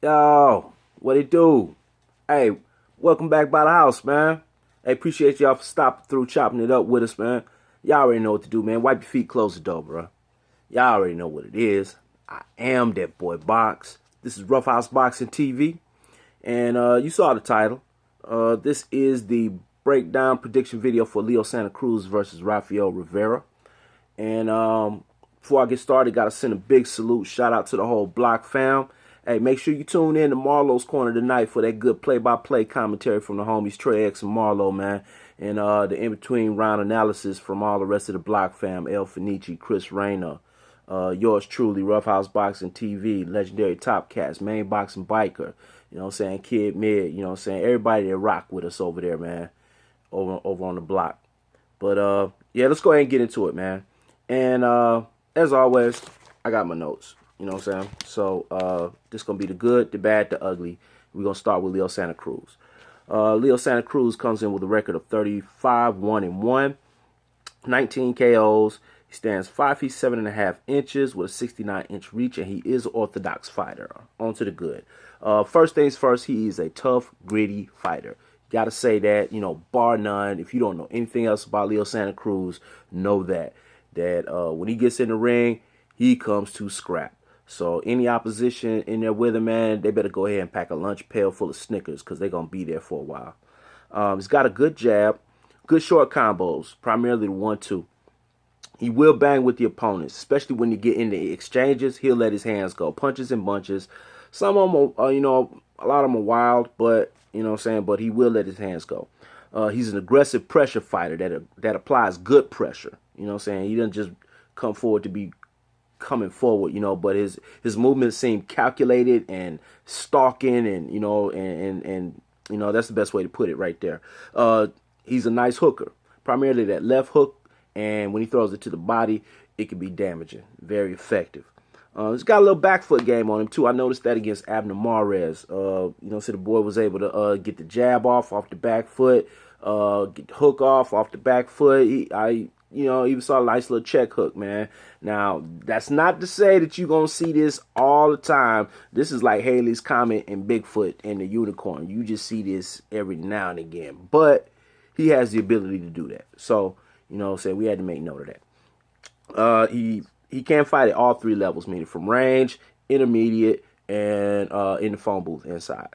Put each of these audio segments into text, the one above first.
Yo, what it do? Hey, welcome back by the house, man. Hey, appreciate y'all for stopping through, chopping it up with us, man. Y'all already know what to do, man. Wipe your feet, close the door, bro. Y'all already know what it is. I am that boy Box. This is Rough House Boxing TV, and you saw the title. This is the breakdown prediction video for Leo Santa Cruz versus Rafael Rivera. And before I get started, gotta send a big salute, shout out to the whole Block fam. Hey, make sure you tune in to MARLO'S Corner tonight for that good play-by-play commentary from the homies Trey X and Marlo, man. And the in-between round analysis from all the rest of the Block fam, El Finici, Chris Rayner, yours truly, Rough House Boxing TV, Legendary Top Cats, Main Boxing Biker, you know what I'm saying, Kid Mid, you know what I'm saying, everybody that rock with us over there, man, over on the block. But, yeah, let's go ahead and get into it, man. And as always, I got my notes. You know what I'm saying? So this going to be the good, the bad, the ugly. We're going to start with Leo Santa Cruz. Leo Santa Cruz comes in with a record of 35-1-1, 19 KOs. He stands 5 feet 7.5 inches with a 69-inch reach, and he is an orthodox fighter. On to the good. First things first, he is a tough, gritty fighter. Got to say that, you know, bar none. If you don't know anything else about Leo Santa Cruz, know that when he gets in the ring, he comes to scrap. So any opposition in there with him, man, they better go ahead and pack a lunch pail full of Snickers because they're going to be there for a while. He's got a good jab, good short combos, primarily the 1-2. He will bang with the opponents, especially when you get into exchanges. He'll let his hands go, punches and bunches. Some of them are, you know, a lot of them are wild, but, you know what I'm saying, but he will let his hands go. He's an aggressive pressure fighter that applies good pressure. You know what I'm saying? He doesn't just come forward to be coming forward, you know, but his movements seem calculated and stalking, and you know, and you know, that's the best way to put it right there. He's a nice hooker, primarily that left hook, and when he throws it to the body, it can be damaging, very effective. He's got a little back foot game on him too. I noticed that against Abner Mares. You know, so the boy was able to get the jab off the back foot, get the hook off the back foot. You know, even saw a nice little check hook, man. Now, that's not to say that you're going to see this all the time. This is like Haley's Comet and Bigfoot and the Unicorn. You just see this every now and again. But he has the ability to do that. So, you know what I'm saying, we had to make note of that. He can fight at all three levels, meaning from range, intermediate, and in the phone booth inside.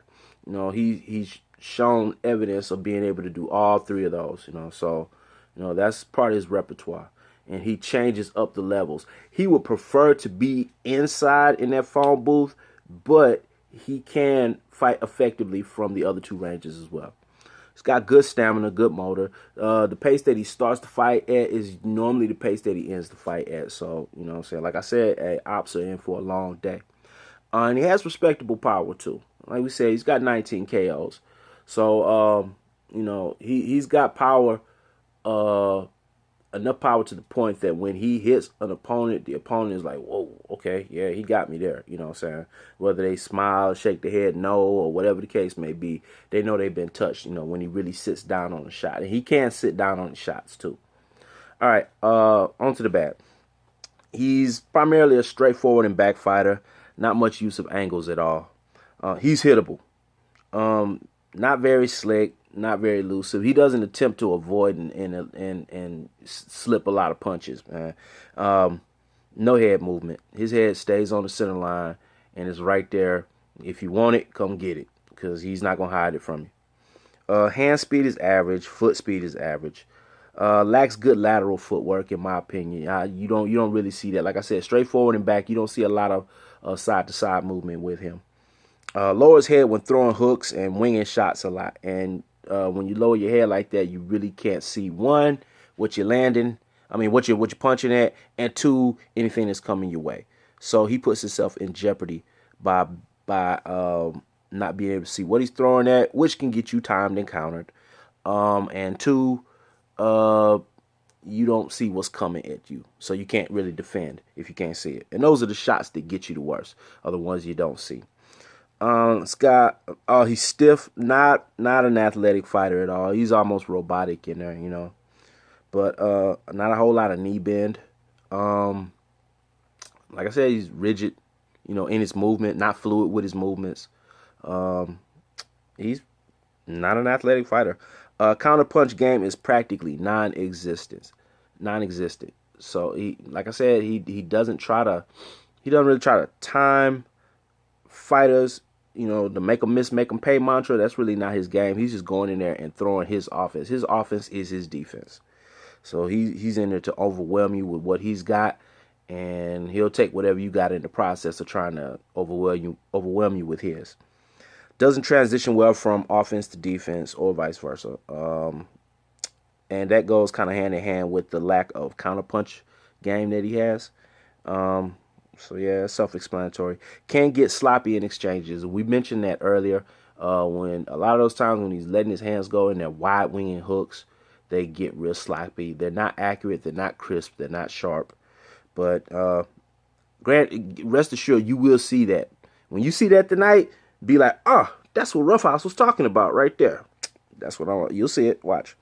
You know, he's shown evidence of being able to do all three of those, you know, so... You know, that's part of his repertoire. And he changes up the levels. He would prefer to be inside in that phone booth, but he can fight effectively from the other two ranges as well. He's got good stamina, good motor. The pace that he starts the fight at is normally the pace that he ends the fight at. So, you know what I'm saying? Like I said, hey, ops are in for a long day. And he has respectable power, too. Like we said, he's got 19 KOs. So, you know, he's got power. Enough power to the point that when he hits an opponent, the opponent is like, whoa, okay, yeah, he got me there. You know what I'm saying? Whether they smile, shake their head, no, or whatever the case may be, they know they've been touched, you know, when he really sits down on the shot. And he can sit down on the shots, too. All right, on to the bad. He's primarily a straightforward and back fighter, not much use of angles at all. He's hittable. Not very slick, not very elusive. He doesn't attempt to avoid and slip a lot of punches, man. No head movement. His head stays on the center line and is right there. If you want it, come get it, because he's not going to hide it from you. Hand speed is average. Foot speed is average. Lacks good lateral footwork, in my opinion. You don't really see that. Like I said, straightforward and back, you don't see a lot of side-to-side movement with him. Lower his head when throwing hooks and winging shots a lot. And when you lower your head like that, you really can't see, one, what you're landing. I mean, what you're punching at, and two, anything that's coming your way. So he puts himself in jeopardy by not being able to see what he's throwing at, which can get you timed and countered. And two, you don't see what's coming at you, so you can't really defend if you can't see it. And those are the shots that get you the worst, are the ones you don't see. He's stiff, not an athletic fighter at all. He's almost robotic in there, you know. But not a whole lot of knee bend. Like I said, he's rigid, you know, in his movement, not fluid with his movements. He's not an athletic fighter. Counter punch game is practically non-existent. Non-existent. So he, like I said, he doesn't really try to time fighters, to make them miss, make them pay mantra. That's really not his game. He's just going in there and throwing his offense. His offense is his defense. So he's in there to overwhelm you with what he's got, and he'll take whatever you got in the process of trying to overwhelm you with his. Doesn't transition well from offense to defense or vice versa. And that goes kind of hand in hand with the lack of counterpunch game that he has. So yeah, it's self-explanatory. Can get sloppy in exchanges. We mentioned that earlier. When a lot of those times when he's letting his hands go in their wide winging hooks, they get real sloppy. They're not accurate. They're not crisp. They're not sharp. But rest assured, you will see that. When you see that tonight, be like, oh, that's what Roughhouse was talking about right there. That's what I want. You'll see it. Watch.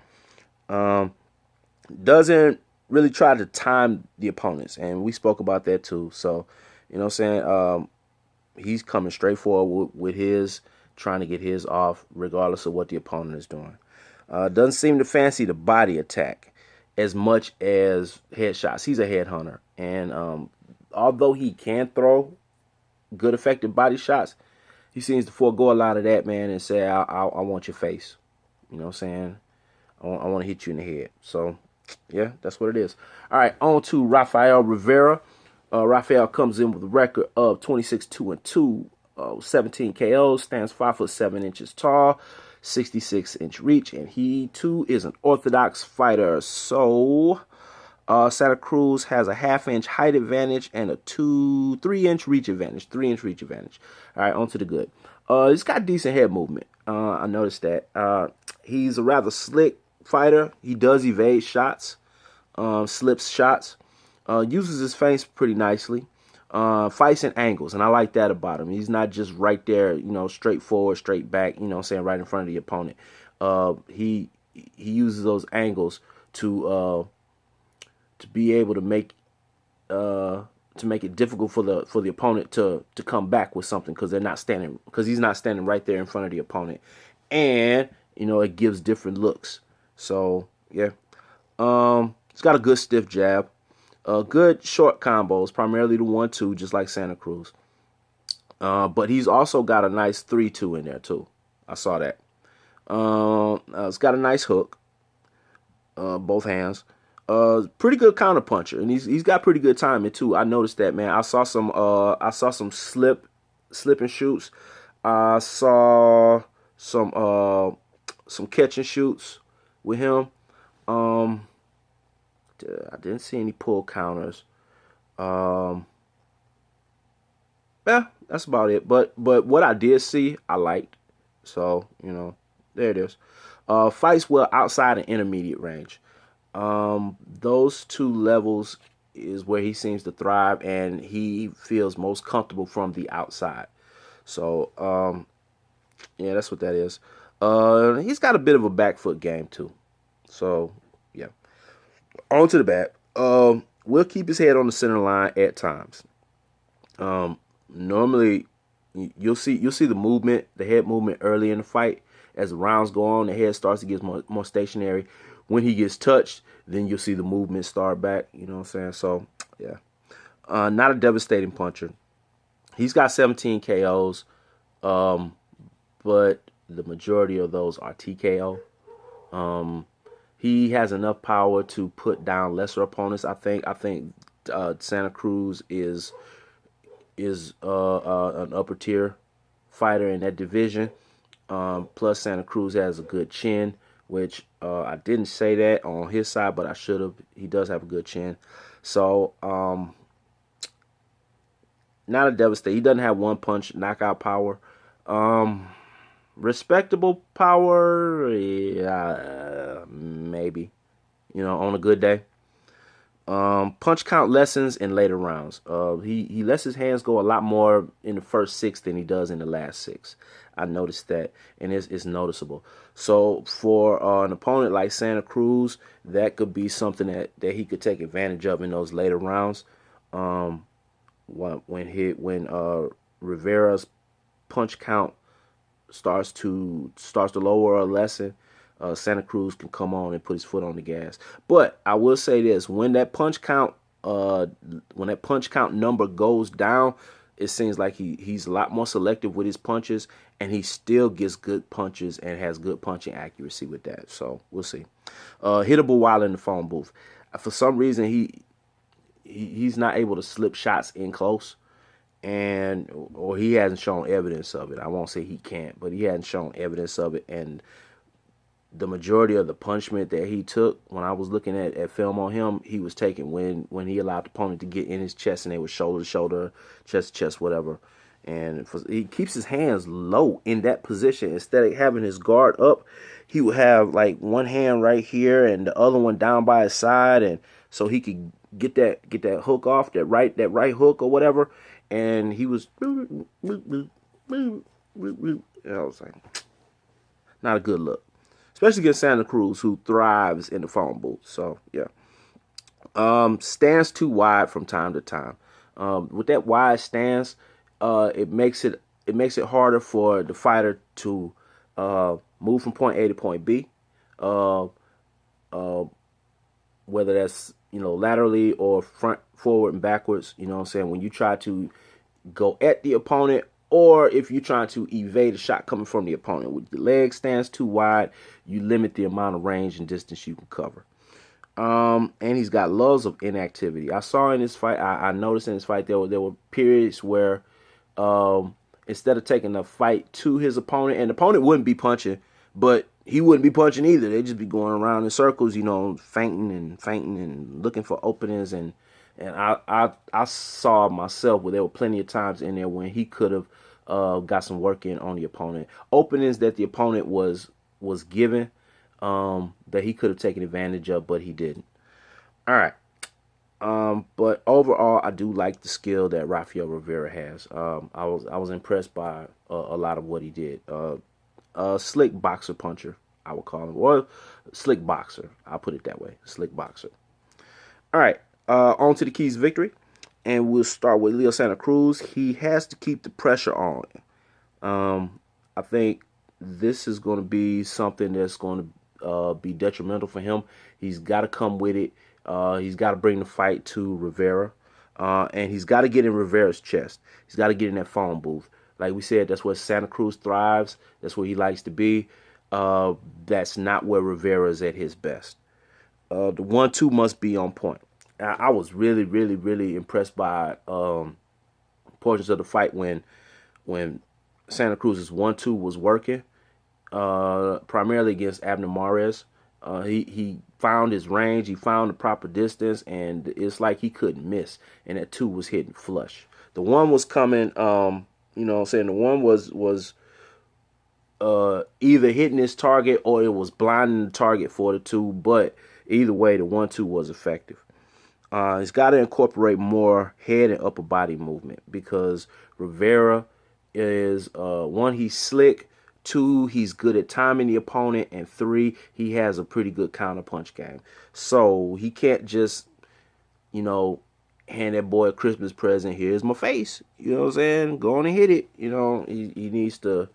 Doesn't really try to time the opponents, and we spoke about that too. So, you know what I'm saying? He's coming straight forward with his, trying to get his off, regardless of what the opponent is doing. Doesn't seem to fancy the body attack as much as headshots. He's a headhunter, and although he can throw good, effective body shots, he seems to forego a lot of that, man, and say, I want your face. You know what I'm saying? I want to hit you in the head. So, yeah, that's what it is. All right, on to Rafael Rivera. Rafael comes in with a record of 26-2-2, 17 KOs, stands 5'7" tall, 66-inch reach, and he too is an orthodox fighter. So Santa Cruz has a half-inch height advantage and a 3-inch reach advantage. 3-inch reach advantage. All right, on to the good. He's got decent head movement. I noticed that. He's a rather slick fighter. He does evade shots, slips shots, uses his feints pretty nicely, fights in angles, and I like that about him. He's not just right there, straight forward, straight back, right in front of the opponent. He uses those angles to be able to make it difficult for the opponent to come back with something, because he's not standing right there in front of the opponent, and it gives different looks. So yeah, he's got a good stiff jab, good short combos, primarily the 1-2, just like Santa Cruz. But he's also got a nice 3-2 in there too. I saw that. It's got a nice hook, both hands. Pretty good counter puncher, and he's got pretty good timing too. I noticed that, man. I saw some slip and shoots. I saw some catch and shoots with him. I didn't see any pull counters. Yeah, that's about it. But what I did see, I liked. So, there it is. Fights well outside and intermediate range. Those two levels is where he seems to thrive, and he feels most comfortable from the outside. So, yeah, that's what that is. He's got a bit of a back foot game too. So, yeah. On to the back. We'll keep his head on the center line at times. Normally, you'll see the movement, the head movement early in the fight. As the rounds go on, the head starts to get more stationary. When he gets touched, then you'll see the movement start back. You know what I'm saying? So, yeah. Not a devastating puncher. He's got 17 KOs, but the majority of those are TKO. He has enough power to put down lesser opponents. I think Santa Cruz is an upper tier fighter in that division. Plus Santa Cruz has a good chin, which I didn't say that on his side, but I should have. He does have a good chin. So not a devastator. He doesn't have one punch knockout power. Respectable power, yeah, maybe, on a good day. Punch count lessens in later rounds. He lets his hands go a lot more in the first 6 than he does in the last 6. I noticed that, and it's noticeable. So for an opponent like Santa Cruz, that could be something that he could take advantage of in those later rounds. When Rivera's punch count starts to lower or lessen, Santa Cruz can come on and put his foot on the gas. But I will say this: when that punch count number goes down, it seems like he's a lot more selective with his punches, and he still gets good punches and has good punching accuracy with that. So we'll see. Hittable while in the phone booth. For some reason, he's not able to slip shots in close, or he hasn't shown evidence of it. I won't say he can't, but he hasn't shown evidence of it. And the majority of the punishment that he took, when I was looking at film on him, he was taking when he allowed the opponent to get in his chest, and they were shoulder to shoulder, chest to chest, whatever. And he keeps his hands low in that position. Instead of having his guard up, he would have like one hand right here and the other one down by his side, and so he could get that hook off, that right hook or whatever. And he was, and I was like, not a good look, especially against Santa Cruz, who thrives in the phone booth. So yeah, stands too wide from time to time. With that wide stance, it makes it harder for the fighter to move from point A to point B, whether that's laterally or front, forward, and backwards. You know what I'm saying? When you try to go at the opponent, or if you're trying to evade a shot coming from the opponent, with your leg stands too wide, you limit the amount of range and distance you can cover. And he's got loves of inactivity. I saw in this fight, I noticed in this fight there were periods where instead of taking the fight to his opponent, and the opponent wouldn't be punching, but he wouldn't be punching either. They'd just be going around in circles, feinting and looking for openings. And I saw myself where there were plenty of times in there when he could have got some work in on the opponent. Openings that the opponent was given, that he could have taken advantage of, but he didn't. All right. But overall, I do like the skill that Rafael Rivera has. I was impressed by a lot of what he did. Slick boxer puncher, I would call him, or slick boxer. I'll put it that way, slick boxer. All right, on to the keys to victory, and we'll start with Leo Santa Cruz. He has to keep the pressure on. I think this is going to be something that's going to be detrimental for him. He's got to come with it. He's got to bring the fight to Rivera, and he's got to get in Rivera's chest. He's got to get in that phone booth. Like we said, that's where Santa Cruz thrives. That's where he likes to be. That's not where Rivera is at his best. The 1-2 must be on point. I was really, really, really impressed by portions of the fight when Santa Cruz's 1-2 was working, primarily against Abner Mares. He found his range, he found the proper distance, and it's like he couldn't miss. And that 2 was hitting flush. The 1 was coming, the 1 was either hitting his target or it was blinding the target for the 2. But either way, the 1-2 was effective. He's got to incorporate more head and upper body movement, because Rivera is, 1, he's slick. 2, he's good at timing the opponent, and 3, he has a pretty good counter punch game. So he can't just, hand that boy a Christmas present. Here's my face. You know what I'm saying? Go on and hit it. He needs to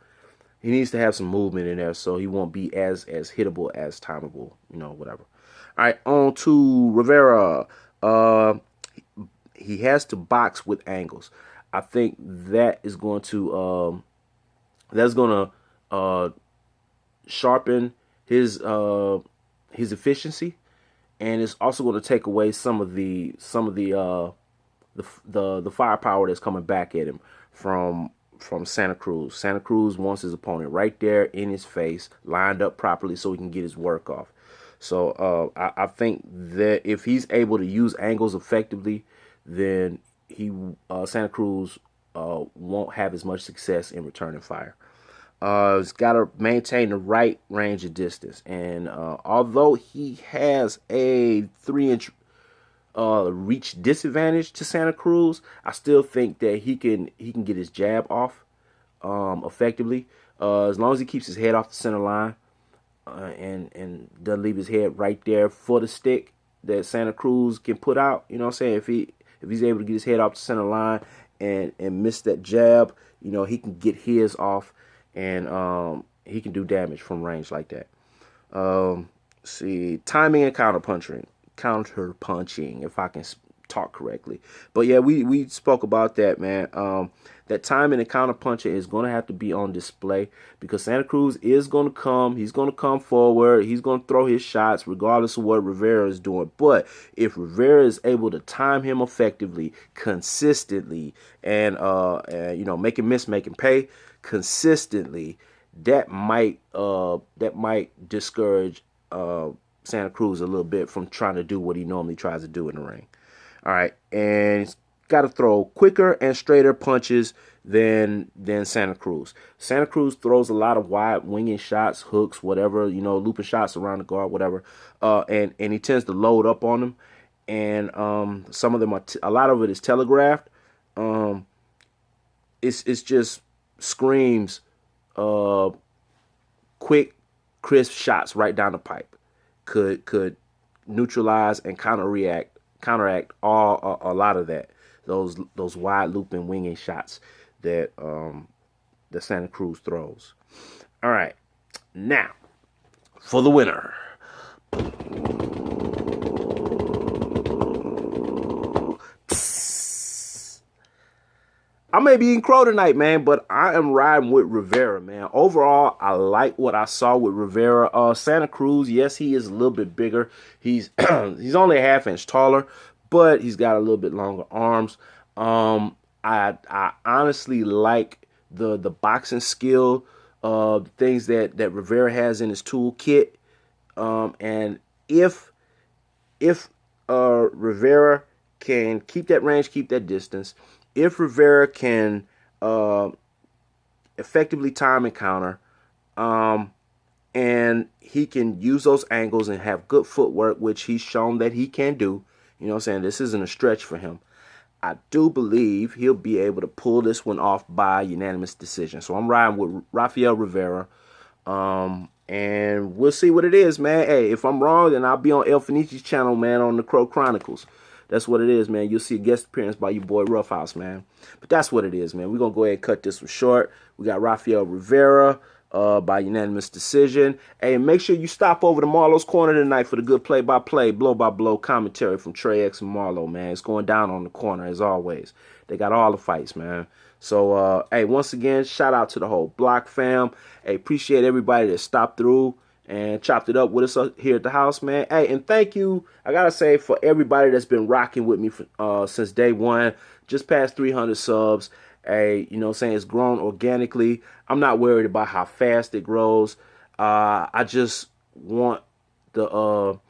have some movement in there, so he won't be as hittable, as timable. Whatever. All right, on to Rivera. He has to box with angles. I think that is going to sharpen his efficiency, and it's also going to take away some of the firepower that's coming back at him from Santa Cruz. Santa Cruz wants his opponent right there in his face, lined up properly, so he can get his work off. So I think that if he's able to use angles effectively, then Santa Cruz won't have as much success in returning fire. He's got to maintain the right range of distance, and although he has a 3-inch reach disadvantage to Santa Cruz, I still think that he can get his jab off effectively, as long as he keeps his head off the center line, and doesn't leave his head right there for the stick that Santa Cruz can put out. You know what I'm saying? If he's able to get his head off the center line and miss that jab, he can get his off. and he can do damage from range like that. See, timing and counter punching, if I can talk correctly. But yeah, we spoke about that, man. That timing and counter punching is going to have to be on display because Santa Cruz is going to come. He's going to come forward. He's going to throw his shots regardless of what Rivera is doing. But if Rivera is able to time him effectively, consistently, and you know, making miss, making pay consistently, that might discourage Santa Cruz a little bit from trying to do what he normally tries to do in the ring. All right, and he's got to throw quicker and straighter punches than Santa Cruz. Santa Cruz throws a lot of wide winging shots, hooks, whatever, you know, looping shots around the guard, whatever, and he tends to load up on them, and some of them are a lot of it is telegraphed. It's just screams quick, crisp shots right down the pipe could neutralize and counteract a lot of that. Those wide looping winging shots that the Santa Cruz throws. All right, now for the winner. I may be eating crow tonight, man, but I am riding with Rivera, man. Overall, I like what I saw with Rivera. Santa Cruz, yes, he is a little bit bigger. He's he's only a half-inch taller, but he's got a little bit longer arms. I honestly like the boxing skill, things that Rivera has in his toolkit. And if Rivera can keep that range, keep that distance, if Rivera can effectively time and counter, and he can use those angles and have good footwork, which he's shown that he can do, you know what I'm saying? This isn't a stretch for him. I do believe he'll be able to pull this one off by unanimous decision. So I'm riding with Rafael Rivera. And we'll see what it is, man. Hey, if I'm wrong, then I'll be on El Finici's channel, man, on the Crow Chronicles. That's what it is, man. You'll see a guest appearance by your boy Roughhouse, man. But that's what it is, man. We're going to go ahead and cut this one short. We got Rafael Rivera by unanimous decision. Hey, and make sure you stop over to Marlo's Corner tonight for the good play-by-play, blow-by-blow commentary from Trey X and Marlo, man. It's going down on the corner, as always. They got all the fights, man. So, hey, once again, shout out to the whole Block fam. Hey, appreciate everybody that stopped through and chopped it up with us here at the house, man. Hey, and thank you, I gotta say, for everybody that's been rocking with me for, since day one, just past 300 subs. Hey, you know what I'm saying, it's grown organically. I'm not worried about how fast it grows. I just want the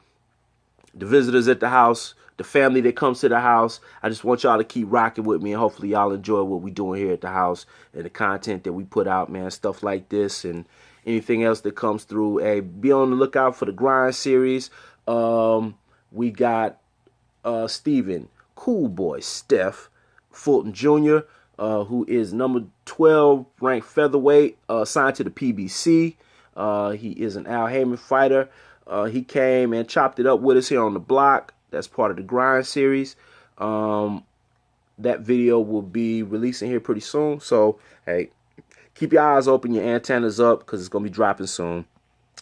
visitors at the house, the family that comes to the house, I just want y'all to keep rocking with me, and hopefully y'all enjoy what we doing here at the house and the content that we put out, man, stuff like this and anything else that comes through. Hey, be on the lookout for the Grind series. We got Steven, Cool Boy, Steph, Fulton Jr., who is number 12 ranked featherweight, signed to the PBC. He is an Al Heyman fighter. He came and chopped it up with us here on the block. That's part of the Grind series. That video will be releasing here pretty soon. So, hey, keep your eyes open, your antennas up, because it's going to be dropping soon.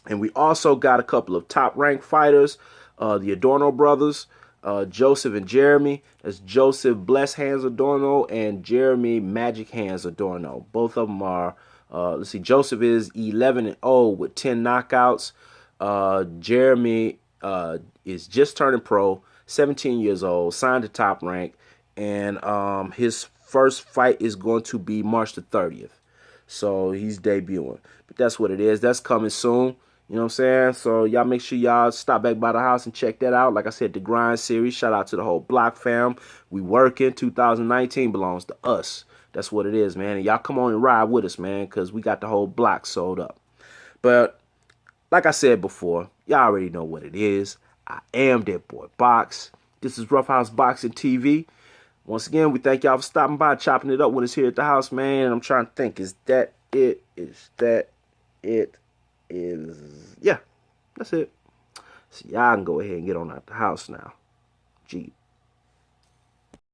And we also got a couple of top-ranked fighters, the Adorno brothers, Joseph and Jeremy. That's Joseph Bless Hands Adorno and Jeremy Magic Hands Adorno. Both of them are, let's see, Joseph is 11-0 with 10 knockouts. Jeremy is just turning pro, 17 years old, signed to Top Rank, and his first fight is going to be March the 30th. So he's debuting. But that's what it is. That's coming soon. You know what I'm saying? So y'all make sure y'all stop back by the house and check that out. Like I said, the Grind series. Shout out to the whole Block fam. We working. 2019 belongs to us. That's what it is, man. And y'all come on and ride with us, man, because we got the whole block sold up. But like I said before, y'all already know what it is. I am that boy Box. This is Rough House Boxing TV. Once again, we thank y'all for stopping by, chopping it up with us here at the house, man. And I'm trying to think, is that it? Is that it? Yeah, that's it. So y'all can go ahead and get on out the house now. Gee.